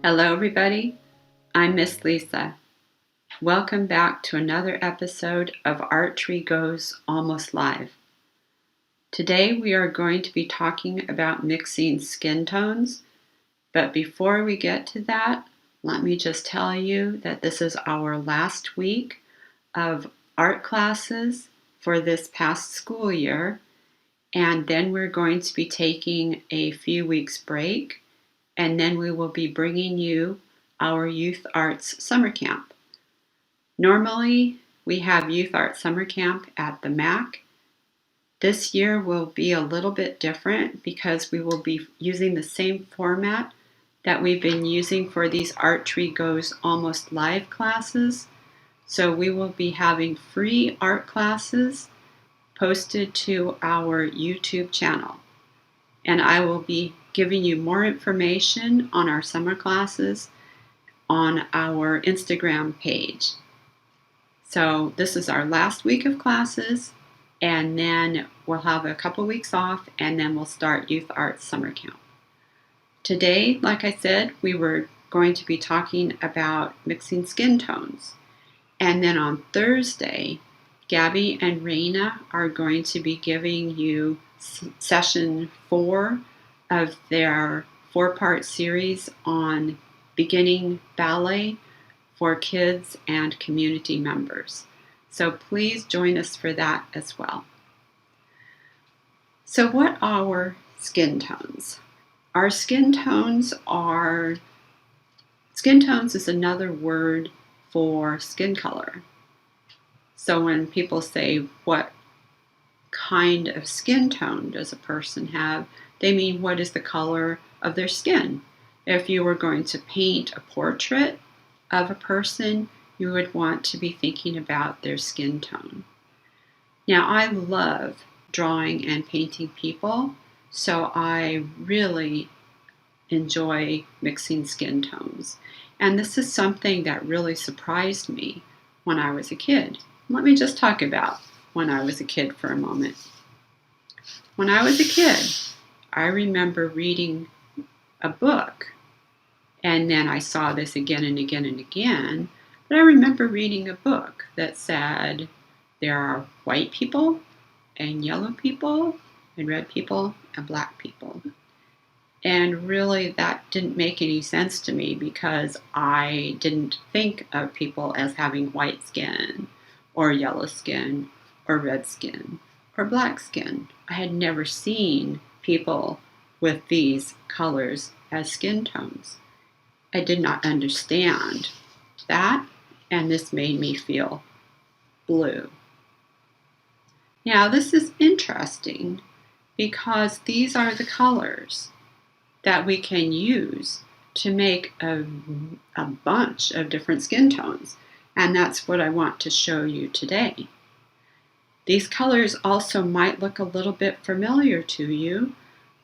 Hello, everybody. I'm Miss Lisa. Welcome back to another episode of ARTREE Goes Almost Live. Today we are going to be talking about mixing skin tones, but before we get to that, let me just tell you that this is our last week of art classes for this past school year, and then we're going to be taking a few weeks break, and then we will be bringing you our Youth Arts Summer Camp. Normally, we have Youth Arts Summer Camp at the MAC. This year will be a little bit different because we will be using the same format that we've been using for these ARTREE Goes Almost Live classes. So we will be having free art classes posted to our YouTube channel. And I will be giving you more information on our summer classes on our Instagram page. So this is our last week of classes, and then we'll have a couple weeks off, and then we'll start Youth Arts Summer Camp. Today, like I said, we were going to be talking about mixing skin tones. And then on Thursday, Gabby and Raina are going to be giving you session 4 of their 4-part series on beginning ballet for kids and community members. So please join us for that as well. So what are skin tones? Skin tones is another word for skin color. So when people say, what kind of skin tone does a person have, they mean what is the color of their skin. If you were going to paint a portrait of a person, you would want to be thinking about their skin tone. Now, I love drawing and painting people, so I really enjoy mixing skin tones. And this is something that really surprised me when I was a kid. Let me just talk about when I was a kid for a moment. When I was a kid, I remember reading a book, and then I saw this again and again and again, but I remember reading a book that said there are white people and yellow people and red people and black people. And really that didn't make any sense to me because I didn't think of people as having white skin or yellow skin or red skin or black skin. I had never seen people with these colors as skin tones. I did not understand that, and this made me feel blue. Now, this is interesting because these are the colors that we can use to make a bunch of different skin tones, and that's what I want to show you today. These colors also might look a little bit familiar to you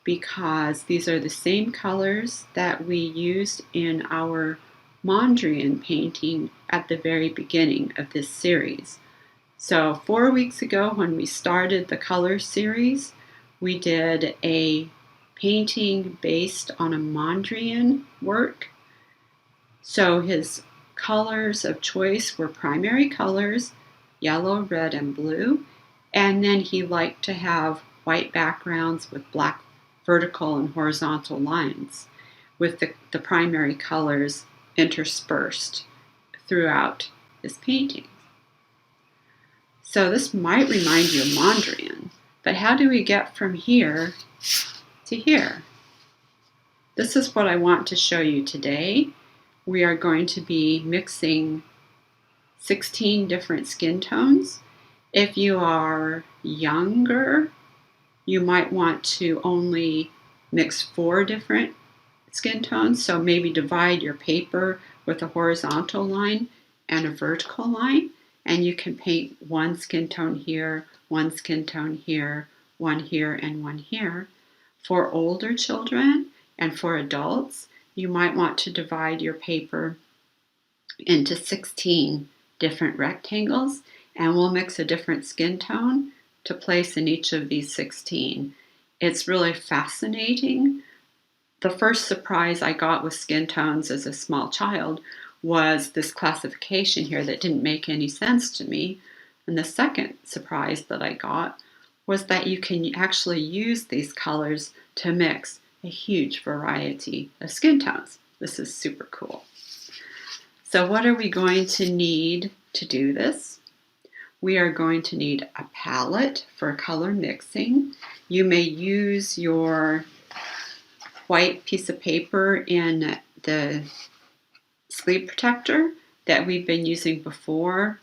because these are the same colors that we used in our Mondrian painting at the very beginning of this series. So 4 weeks ago when we started the color series, we did a painting based on a Mondrian work. So his colors of choice were primary colors, yellow, red, and blue. And then he liked to have white backgrounds with black vertical and horizontal lines with the primary colors interspersed throughout his paintings. So this might remind you of Mondrian, but how do we get from here to here? This is what I want to show you today. We are going to be mixing 16 different skin tones. If you are younger, you might want to only mix 4 different skin tones. So maybe divide your paper with a horizontal line and a vertical line, and you can paint 1 skin tone here, 1 skin tone here, 1 here, and 1 here. For older children and for adults, you might want to divide your paper into 16 different rectangles, and we'll mix a different skin tone to place in each of these 16. It's really fascinating the first surprise I got with skin tones as a small child was this classification here that didn't make any sense to me. And the second surprise that I got was that you can actually use these colors to mix a huge variety of skin tones. This is super cool. So what are we going to need to do this? We are going to need a palette for color mixing. You may use your white piece of paper in the sleeve protector that we've been using before.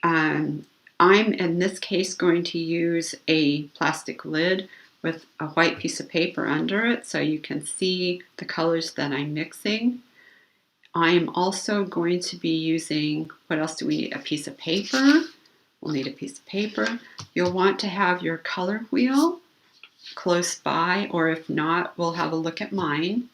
I'm in this case going to use a plastic lid with a white piece of paper under it so you can see the colors that I'm mixing. I am also going to be using, what else do we need? A piece of paper. We'll need a piece of paper. You'll want to have your color wheel close by, or if not, we'll have a look at mine.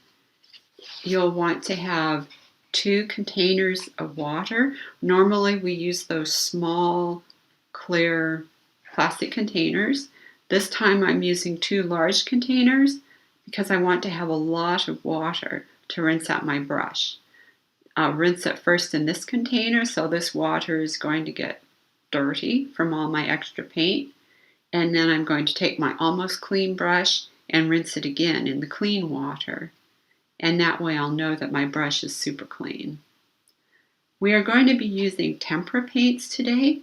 You'll want to have 2 containers of water. Normally we use those small, clear plastic containers. This time I'm using 2 large containers because I want to have a lot of water to rinse out my brush. I'll rinse it first in this container, so this water is going to get dirty from all my extra paint. And then I'm going to take my almost clean brush and rinse it again in the clean water. And that way I'll know that my brush is super clean. We are going to be using tempera paints today.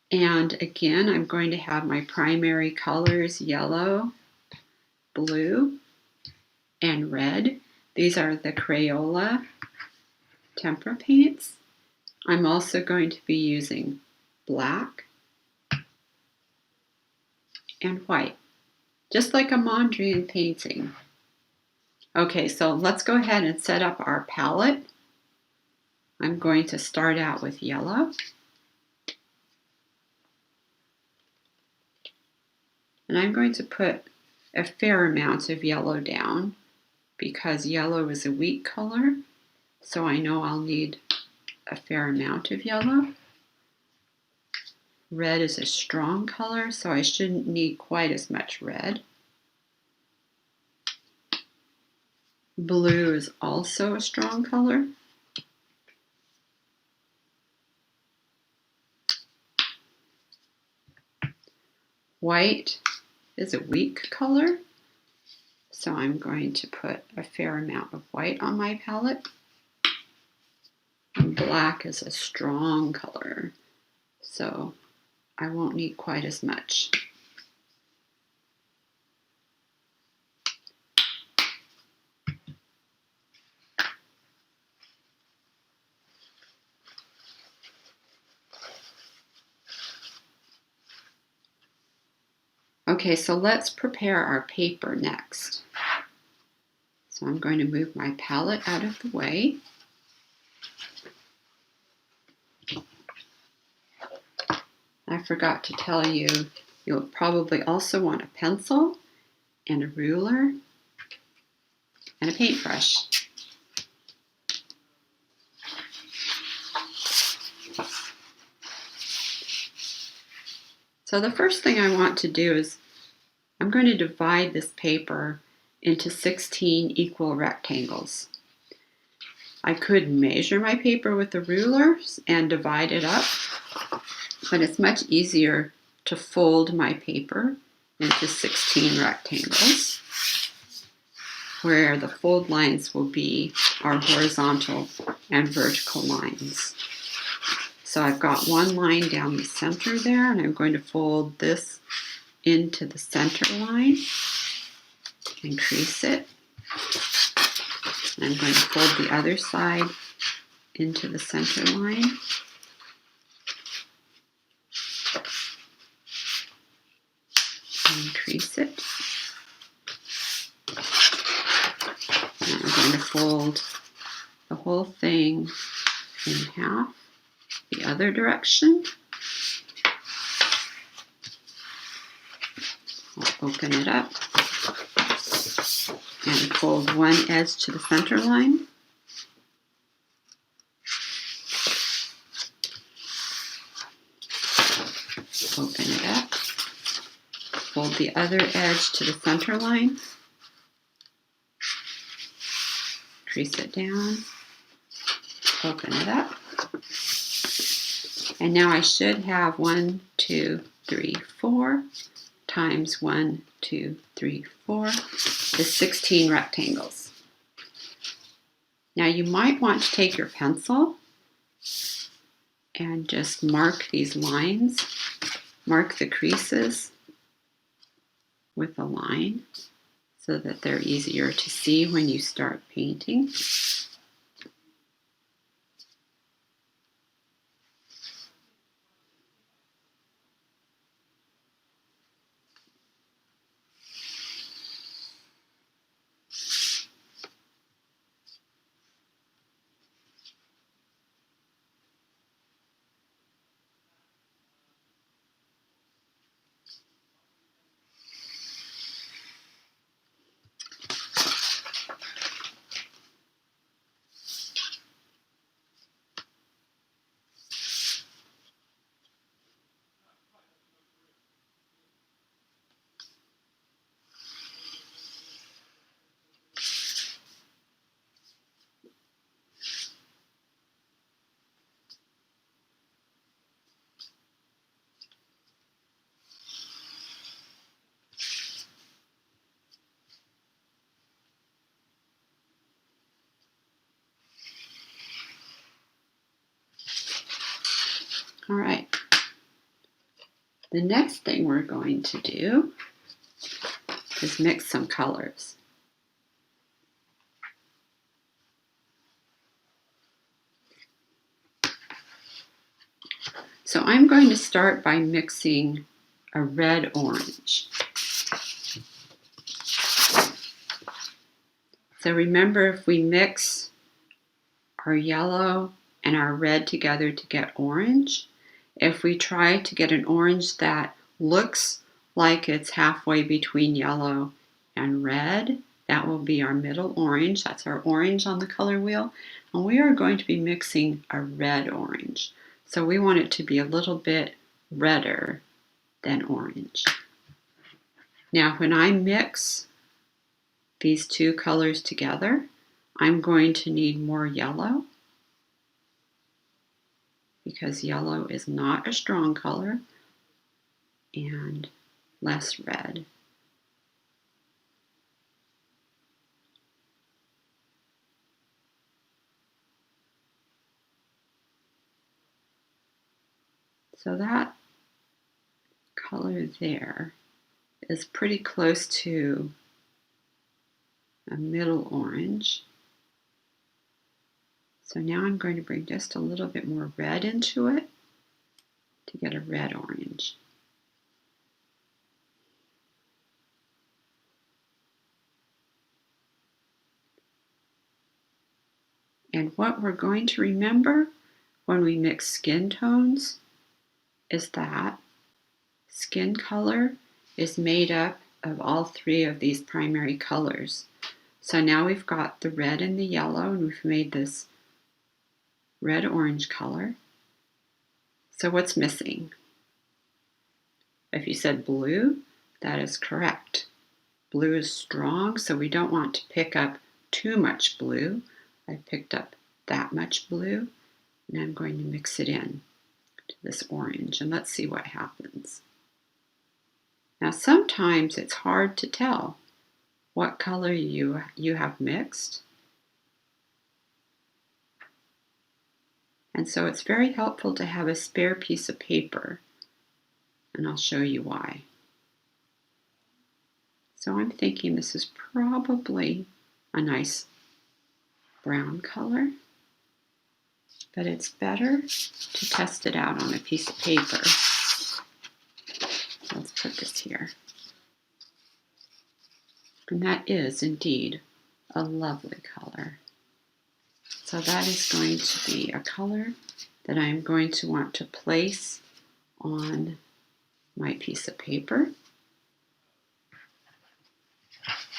And again, I'm going to have my primary colors yellow, blue, and red. These are the Crayola tempera paints. I'm also going to be using black and white, just like a Mondrian painting. Okay, so let's go ahead and set up our palette. I'm going to start out with yellow. And I'm going to put a fair amount of yellow down because yellow is a weak color, so I know I'll need a fair amount of yellow. Red is a strong color, so I shouldn't need quite as much red. Blue is also a strong color. White is a weak color, so I'm going to put a fair amount of white on my palette. And black is a strong color, so I won't need quite as much. Okay, so let's prepare our paper next. So I'm going to move my palette out of the way. I forgot to tell you, you'll probably also want a pencil and a ruler and a paintbrush. So the first thing I want to do is I'm going to divide this paper into 16 equal rectangles. I could measure my paper with a ruler and divide it up, but it's much easier to fold my paper into 16 rectangles, where the fold lines will be our horizontal and vertical lines. So I've got one line down the center there, and I'm going to fold this into the center line and crease it. And I'm going to fold the other side into the center line. And crease it. And I'm going to fold the whole thing in half the other direction. I'll open it up and fold one edge to the center line. Open it up. Fold the other edge to the center line. Crease it down, open it up, and now I should have 1, 2, 3, 4 times 1, 2, 3, 4 is 16 rectangles. Now you might want to take your pencil and just mark these lines, mark the creases with a line so that they're easier to see when you start painting. All right. The next thing we're going to do is mix some colors. So I'm going to start by mixing a red-orange. So remember, if we mix our yellow and our red together to get orange, if we try to get an orange that looks like it's halfway between yellow and red, that will be our middle orange. That's our orange on the color wheel. And we are going to be mixing a red-orange. So we want it to be a little bit redder than orange. Now when I mix these two colors together, I'm going to need more yellow because yellow is not a strong color, and less red. So that color there is pretty close to a middle orange. So now I'm going to bring just a little bit more red into it to get a red-orange. And what we're going to remember when we mix skin tones is that skin color is made up of all three of these primary colors. So now we've got the red and the yellow, and we've made this red-orange color. So what's missing? If you said blue, that is correct. Blue is strong, so we don't want to pick up too much blue. I picked up that much blue, and I'm going to mix it in to this orange, and let's see what happens. Now sometimes it's hard to tell what color you have mixed. And so it's very helpful to have a spare piece of paper, and I'll show you why. So I'm thinking this is probably a nice brown color, but it's better to test it out on a piece of paper. Let's put this here. And that is indeed a lovely color. So that is going to be a color that I'm going to want to place on my piece of paper.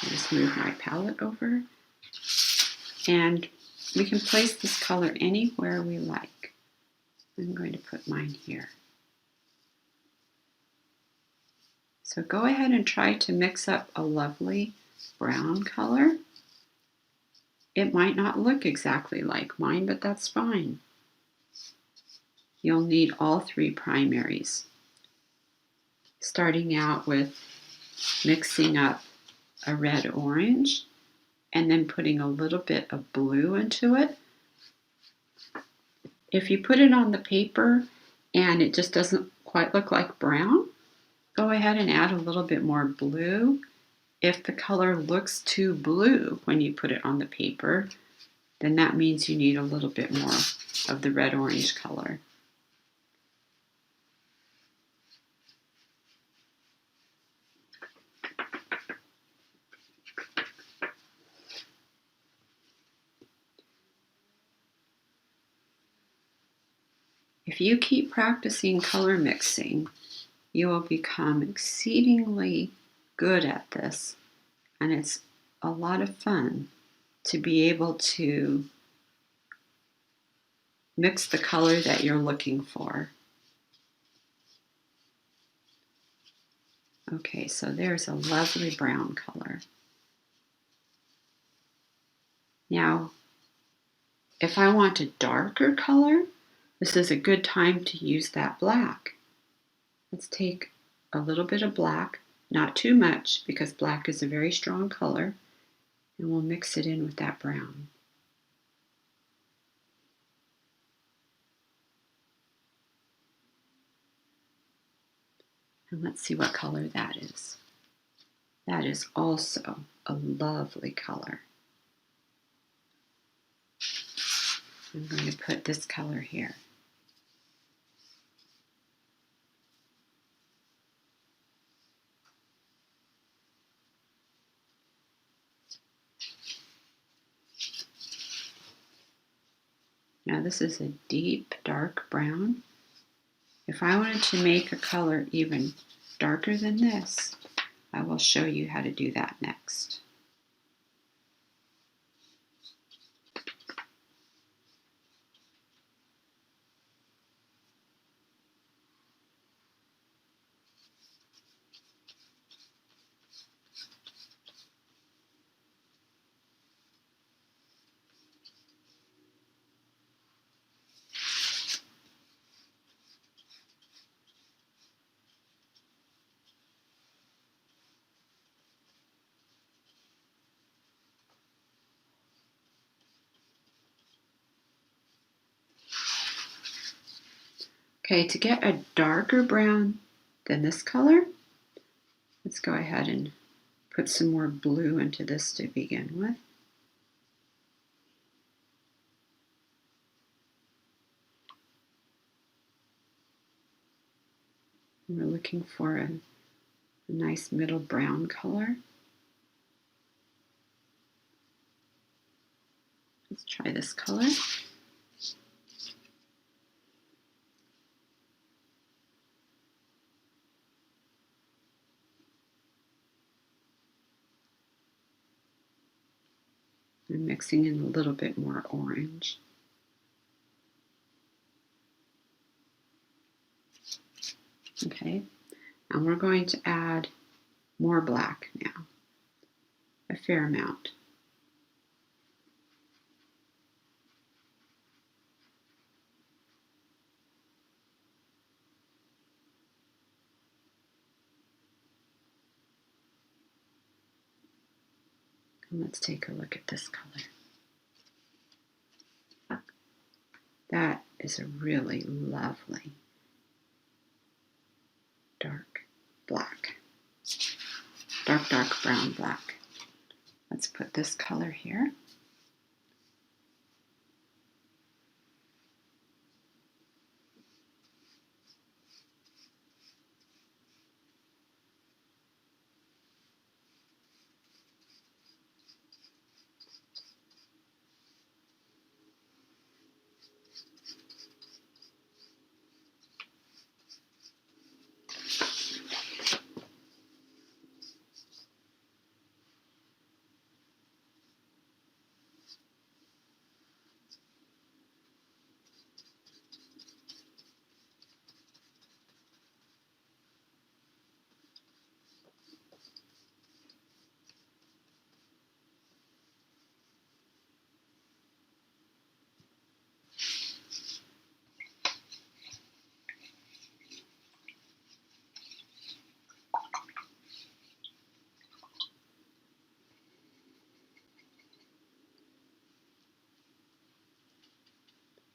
I'll just move my palette over. And we can place this color anywhere we like. I'm going to put mine here. So go ahead and try to mix up a lovely brown color. It might not look exactly like mine, but that's fine. You'll need all three primaries. Starting out with mixing up a red-orange and then putting a little bit of blue into it. If you put it on the paper and it just doesn't quite look like brown, go ahead and add a little bit more blue. If the color looks too blue when you put it on the paper, then that means you need a little bit more of the red-orange color. If you keep practicing color mixing, you will become exceedingly good at this, and it's a lot of fun to be able to mix the color that you're looking for. Okay, so there's a lovely brown color. Now, if I want a darker color, this is a good time to use that black. Let's take a little bit of black, not too much because black is a very strong color, and we'll mix it in with that brown. And let's see what color that is. That is also a lovely color. I'm going to put this color here. Now this is a deep dark brown. If I wanted to make a color even darker than this, I will show you how to do that next. Okay, to get a darker brown than this color, let's go ahead and put some more blue into this to begin with. And we're looking for a nice middle brown color. Let's try this color. I'm mixing in a little bit more orange. Okay, and we're going to add more black now, a fair amount. And let's take a look at this color. That is a really lovely dark black. Dark brown black. Let's put this color here.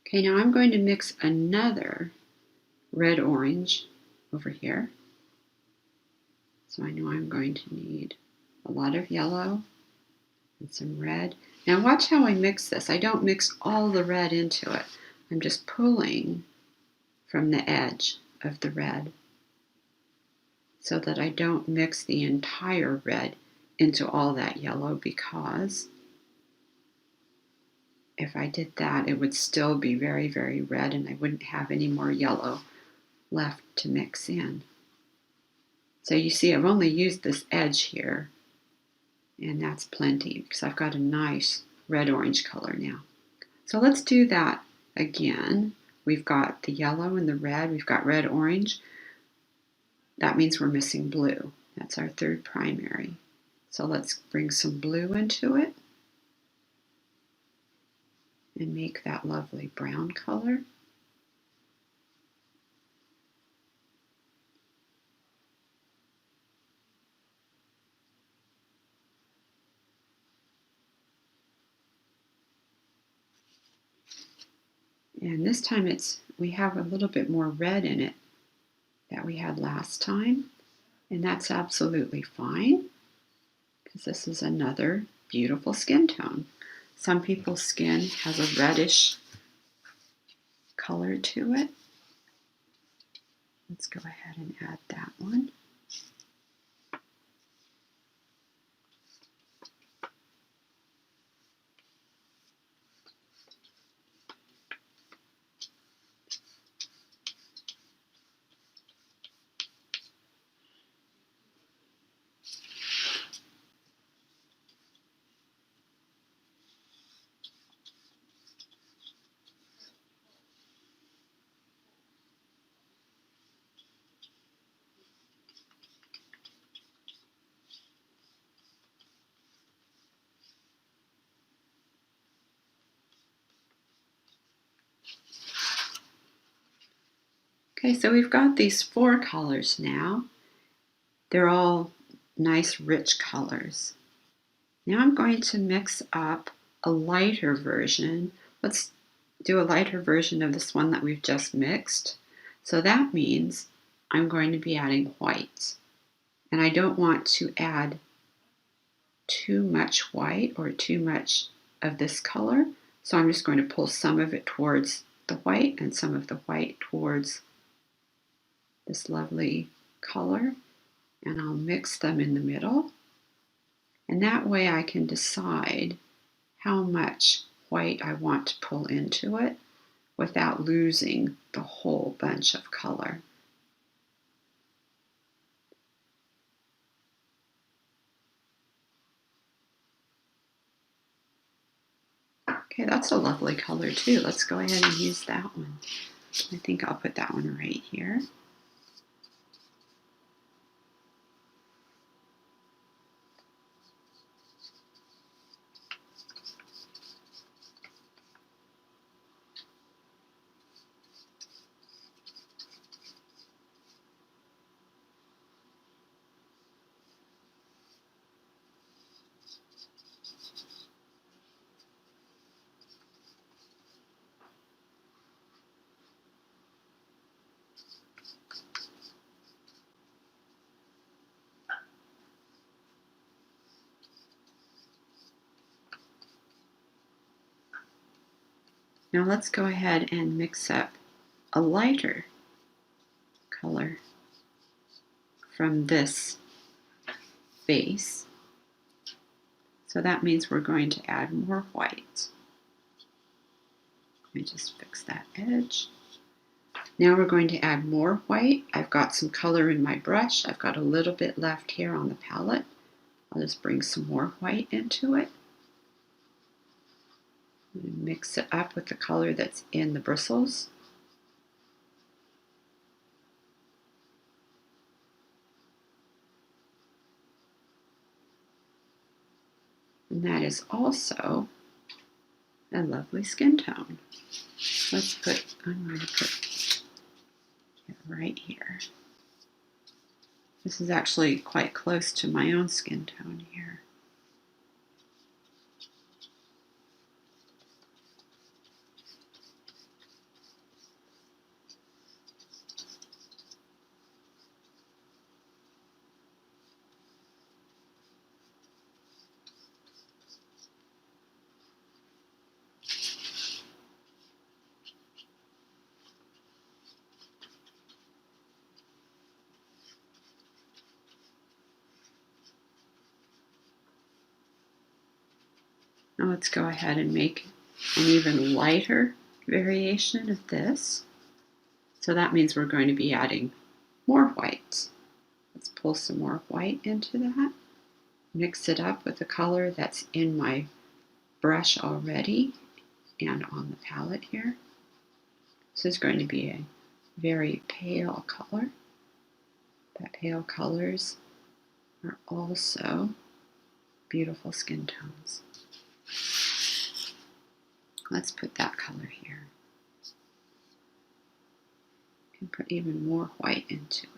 Okay, now I'm going to mix another red-orange over here. So I know I'm going to need a lot of yellow and some red. Now watch how I mix this. I don't mix all the red into it. I'm just pulling from the edge of the red so that I don't mix the entire red into all that yellow, because if I did that, it would still be very, very red and I wouldn't have any more yellow left to mix in. So you see, I've only used this edge here, and that's plenty because I've got a nice red-orange color now. So let's do that again. We've got the yellow and the red. We've got red-orange. That means we're missing blue. That's our third primary. So let's bring some blue into it and make that lovely brown color. And this time we have a little bit more red in it that we had last time, and that's absolutely fine because this is another beautiful skin tone. Some people's skin has a reddish color to it. Let's go ahead and add that one. Okay, so we've got these 4 colors now. They're all nice, rich colors. Now I'm going to mix up a lighter version. Let's do a lighter version of this one that we've just mixed. So that means I'm going to be adding white. And I don't want to add too much white or too much of this color. So I'm just going to pull some of it towards the white and some of the white towards this lovely color, and I'll mix them in the middle. And that way I can decide how much white I want to pull into it without losing the whole bunch of color. Okay, that's a lovely color too. Let's go ahead and use that one. I think I'll put that one right here. Now let's go ahead and mix up a lighter color from this base. So that means we're going to add more white. Let me just fix that edge. Now we're going to add more white. I've got some color in my brush. I've got a little bit left here on the palette. I'll just bring some more white into it. Mix it up with the color that's in the bristles. And that is also a lovely skin tone. I'm going to put it right here. This is actually quite close to my own skin tone here. Now let's go ahead and make an even lighter variation of this. So that means we're going to be adding more whites. Let's pull some more white into that. Mix it up with the color that's in my brush already and on the palette here. This is going to be a very pale color, but pale colors are also beautiful skin tones. Let's put that color here. You can put even more white into it.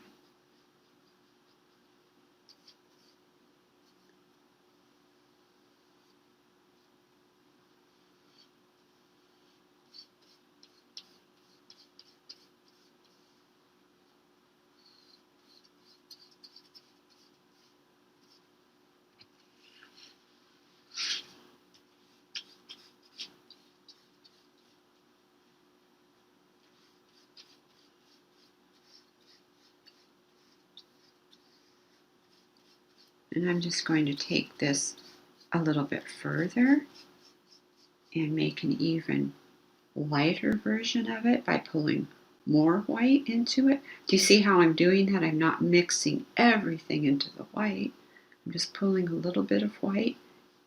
And I'm just going to take this a little bit further and make an even lighter version of it by pulling more white into it. Do you see how I'm doing that? I'm not mixing everything into the white. I'm just pulling a little bit of white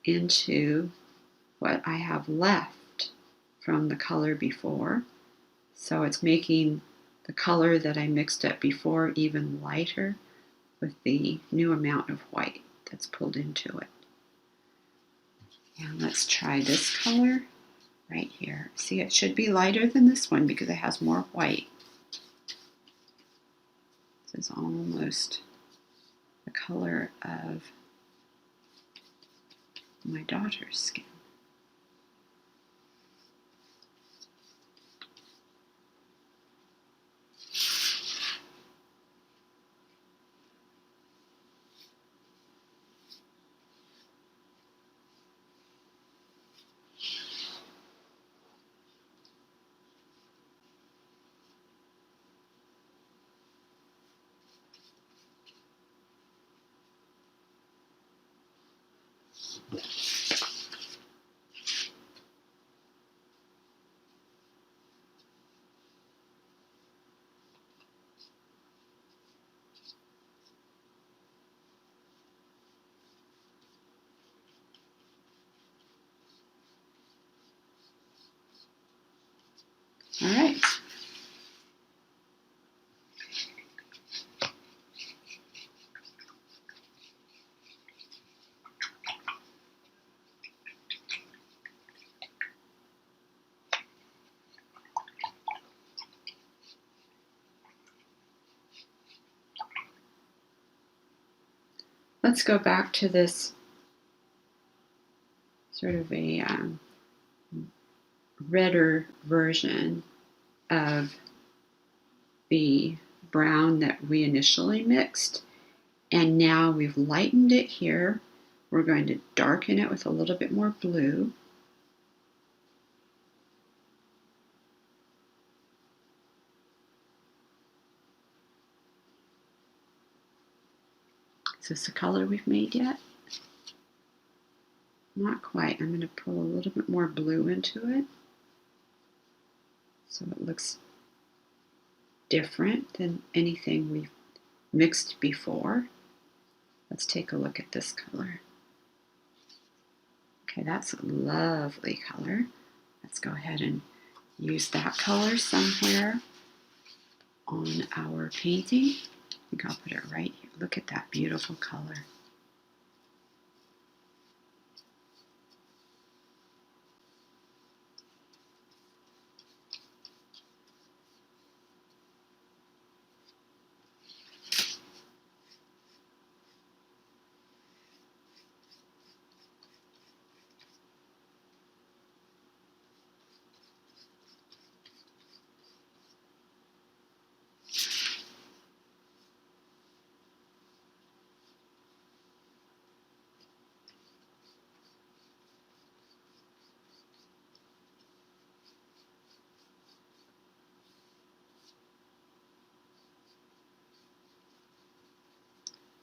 into what I have left from the color before. So it's making the color that I mixed up before even lighter with the new amount of white that's pulled into it. And let's try this color right here. See, it should be lighter than this one because it has more white. This is almost the color of my daughter's skin. All right. Let's go back to this sort of a redder version of the brown that we initially mixed. And now we've lightened it here. We're going to darken it with a little bit more blue. Is this the color we've made yet? Not quite. I'm going to pull a little bit more blue into it so it looks different than anything we've mixed before. Let's take a look at this color. Okay, that's a lovely color. Let's go ahead and use that color somewhere on our painting. I think I'll put it right here. Look at that beautiful color.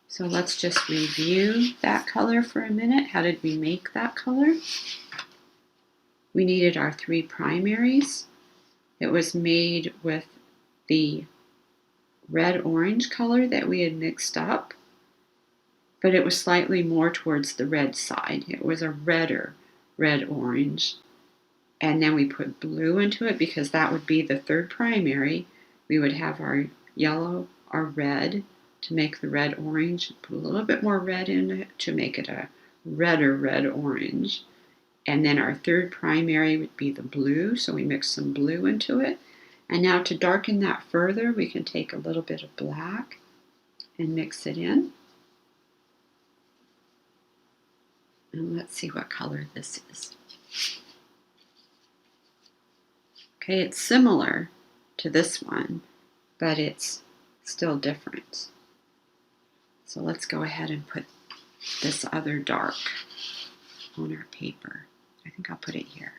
So let's just review that color for a minute. How did we make that color? we needed our 3 primaries. It was made with the red-orange color that we had mixed up, but it was slightly more towards the red side. It was a redder red-orange. And then we put blue into it because that would be the 3rd primary. We would have our yellow, our red to make the red-orange, put a little bit more red in it to make it a redder red-orange. And then our 3rd primary would be the blue, so we mix some blue into it. And now to darken that further, we can take a little bit of black and mix it in. And let's see what color this is. Okay, it's similar to this one, but it's still different. So let's go ahead and put this other dark on our paper. I think I'll put it here.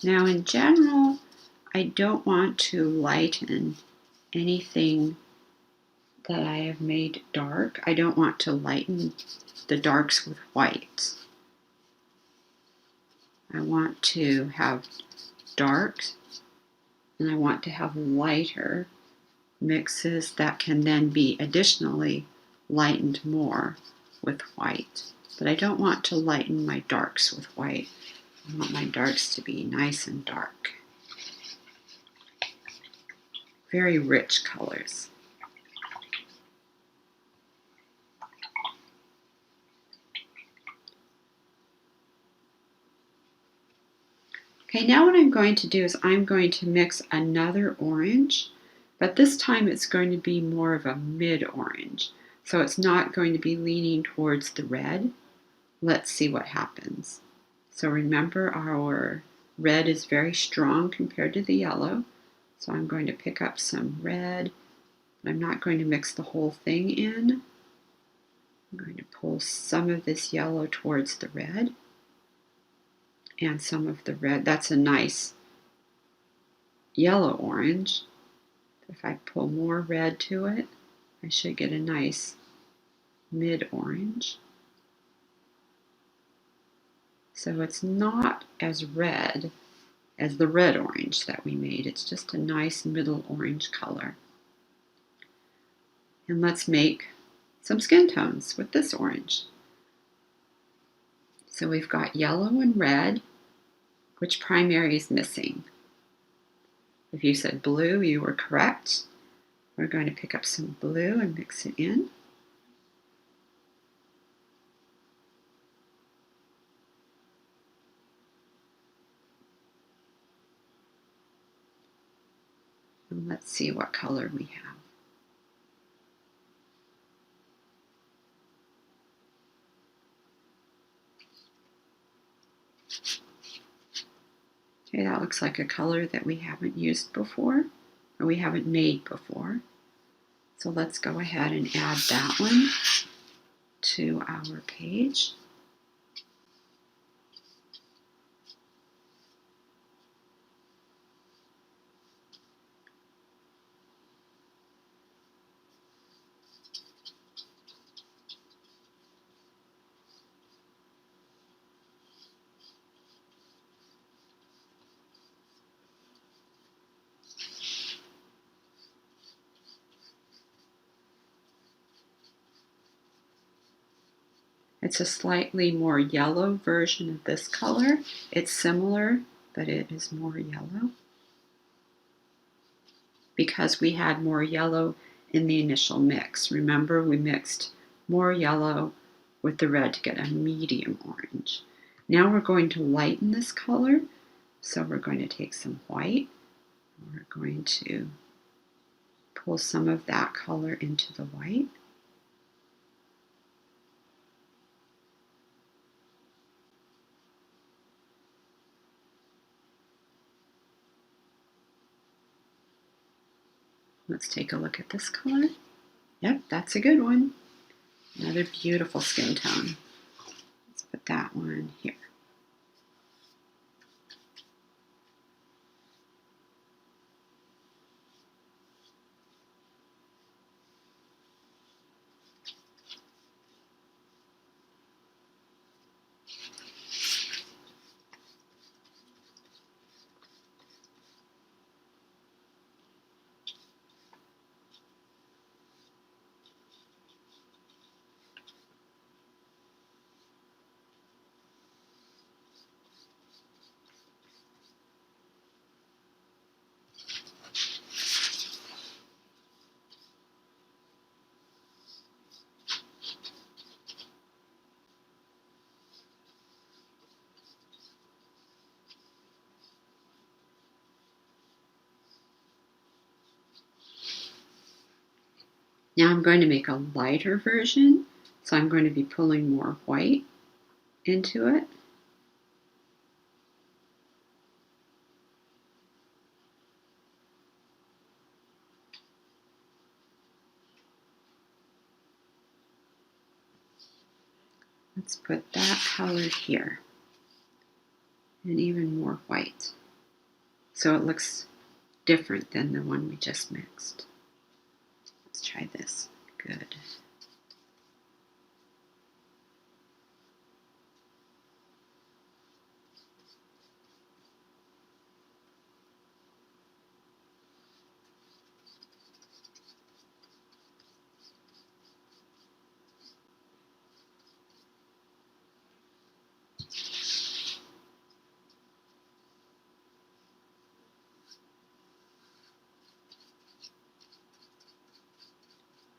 Now in general, I don't want to lighten anything that I have made dark. I don't want to lighten the darks with white. I want to have darks and I want to have lighter mixes that can then be additionally lightened more with white. But I don't want to lighten my darks with white. I want my darks to be nice and dark. Very rich colors. Okay, now what I'm going to do is I'm going to mix another orange, but this time it's going to be more of a mid-orange. So it's not going to be leaning towards the red. Let's see what happens. So remember, our red is very strong compared to the yellow. So I'm going to pick up some red. I'm not going to mix the whole thing in. I'm going to pull some of this yellow towards the red and some of the red. That's a nice yellow orange. If I pull more red to it, I should get a nice mid-orange. So it's not as red as the red orange that we made. It's just a nice middle orange color. And let's make some skin tones with this orange. So we've got yellow and red. Which primary is missing? If you said blue, you were correct. We're going to pick up some blue and mix it in. And let's see what color we have. Okay, that looks like a color that we haven't used before, or we haven't made before. So let's go ahead and add that one to our page. It's a slightly more yellow version of this color. It's similar, but it is more yellow because we had more yellow in the initial mix. Remember, we mixed more yellow with the red to get a medium orange. Now we're going to lighten this color. So we're going to take some white. We're going to pull some of that color into the white. Let's take a look at this color. Yep, that's a good one. Another beautiful skin tone. Let's put that one here. Now I'm going to make a lighter version, so I'm going to be pulling more white into it. Let's put that color here, and even more white, so it looks different than the one we just mixed. Let's try this. Good.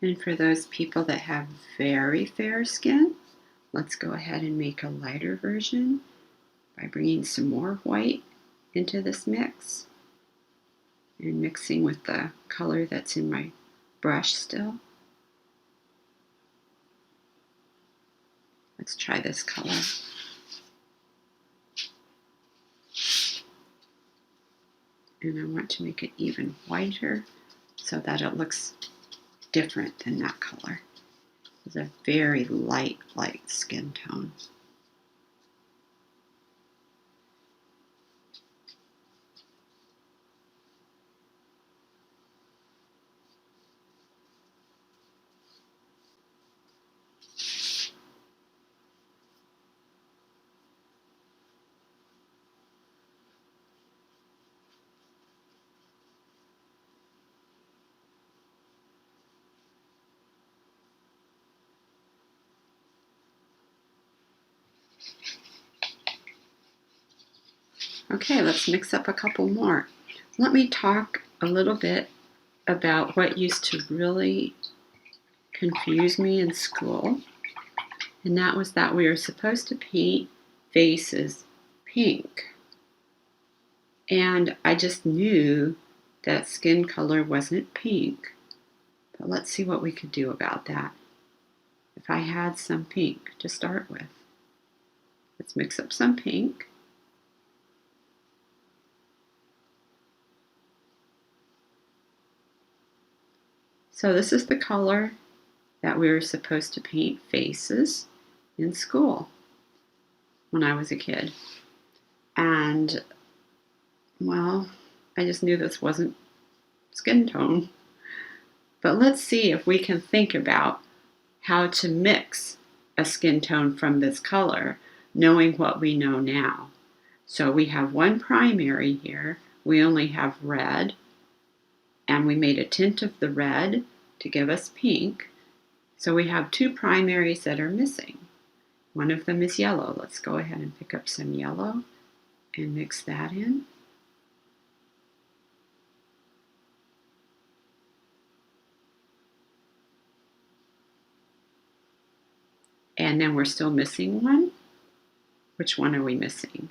And for those people that have very fair skin, let's go ahead and make a lighter version by bringing some more white into this mix and mixing with the color that's in my brush still. Let's try this color. And I want to make it even whiter so that it looks different than that color. It's a very light skin tone. Okay, let's mix up a couple more. Let me talk a little bit about what used to really confuse me in school, and that was that we were supposed to paint faces pink. And I just knew that skin color wasn't pink, but let's see what we could do about that. If I had some pink to start with, let's mix up some pink. So this is the color that we were supposed to paint faces in school when I was a kid. And, well, I just knew this wasn't skin tone. But let's see if we can think about how to mix a skin tone from this color, knowing what we know now. So we have one primary here. We only have red, and we made a tint of the red to give us pink. So we have two primaries that are missing. One of them is yellow. Let's go ahead and pick up some yellow and mix that in. And then we're still missing one. Which one are we missing?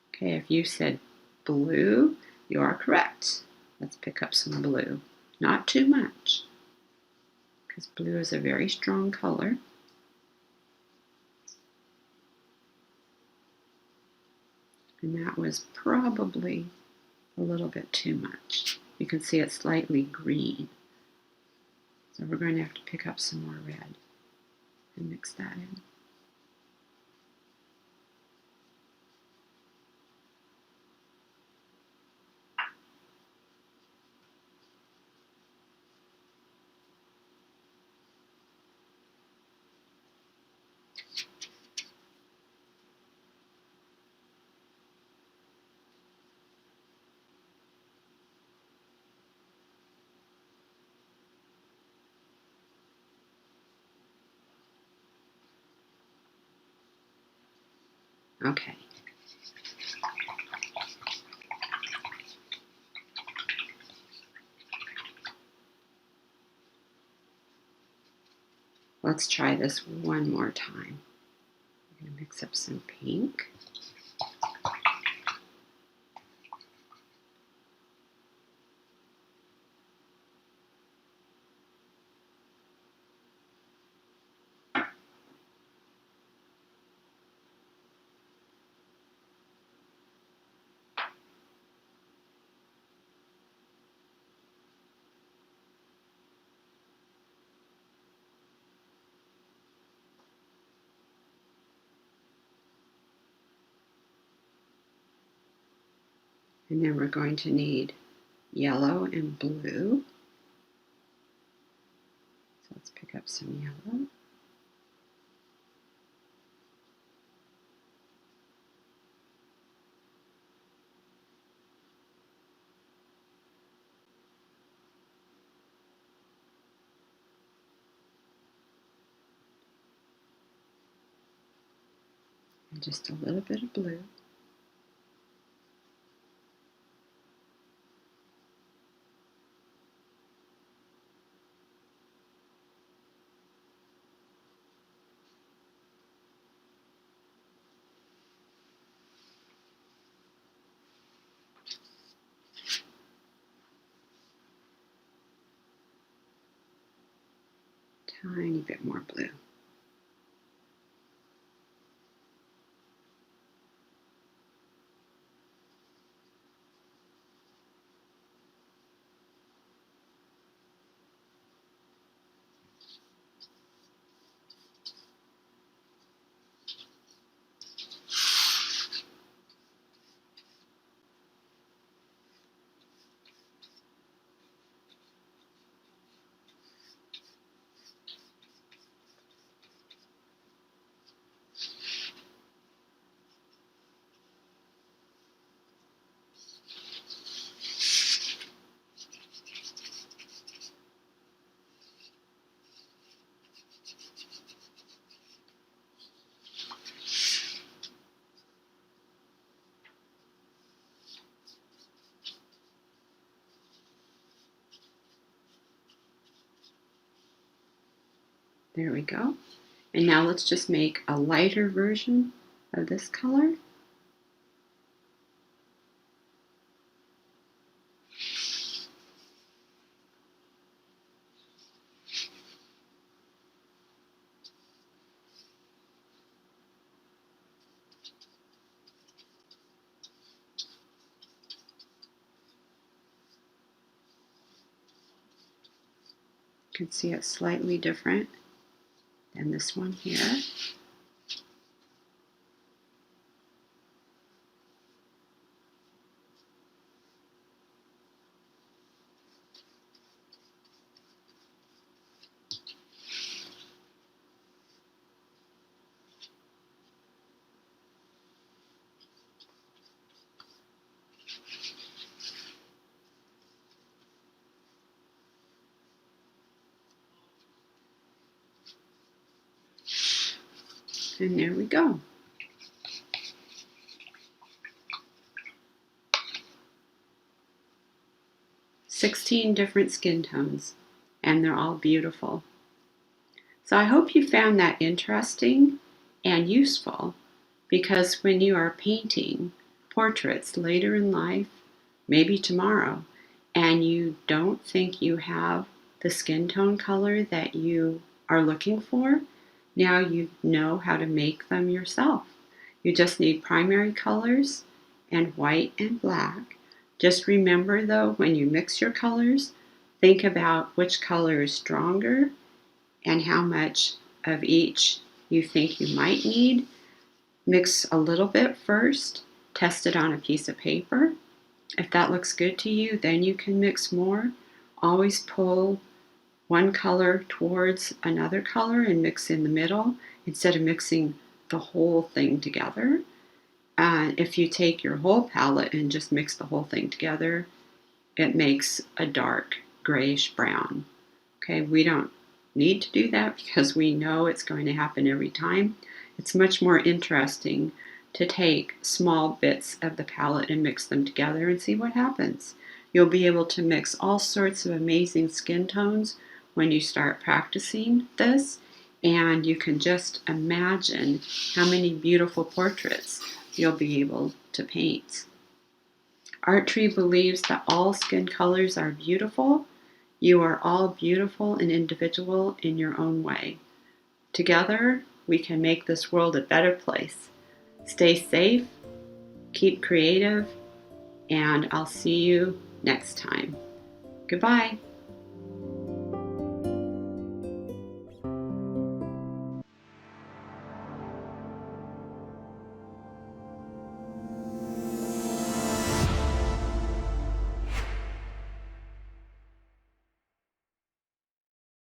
Okay, if you said blue, you are correct. Let's pick up some blue. Not too much, because blue is a very strong color. And that was probably a little bit too much. You can see it's slightly green. So we're going to have to pick up some more red and mix that in. Okay. Let's try this one more time. I'm going to mix up some pink. And then we're going to need yellow and blue. So let's pick up some yellow. And just a little bit of blue. Tiny bit more blue. There we go. And now let's just make a lighter version of this color. You can see it's slightly different than this one here. And there we go. "16 different skin tones, and they're all beautiful." So I hope you found that interesting and useful, because when you are painting portraits later in life, maybe tomorrow, and you don't think you have the skin tone color that you are looking for, now you know how to make them yourself. You just need primary colors and white and black. Just remember though, when you mix your colors, think about which color is stronger and how much of each you think you might need. Mix a little bit first, test it on a piece of paper. If that looks good to you, then you can mix more. Always pull one color towards another color and mix in the middle instead of mixing the whole thing together. And if you take your whole palette and just mix the whole thing together, it makes a dark grayish brown. Okay, we don't need to do that because we know it's going to happen every time. It's much more interesting to take small bits of the palette and mix them together and see what happens. You'll be able to mix all sorts of amazing skin tones when you start practicing this, and you can just imagine how many beautiful portraits you'll be able to paint. ARTREE believes that all skin colors are beautiful. You are all beautiful and individual in your own way. Together, we can make this world a better place. Stay safe, keep creative, and I'll see you next time. Goodbye.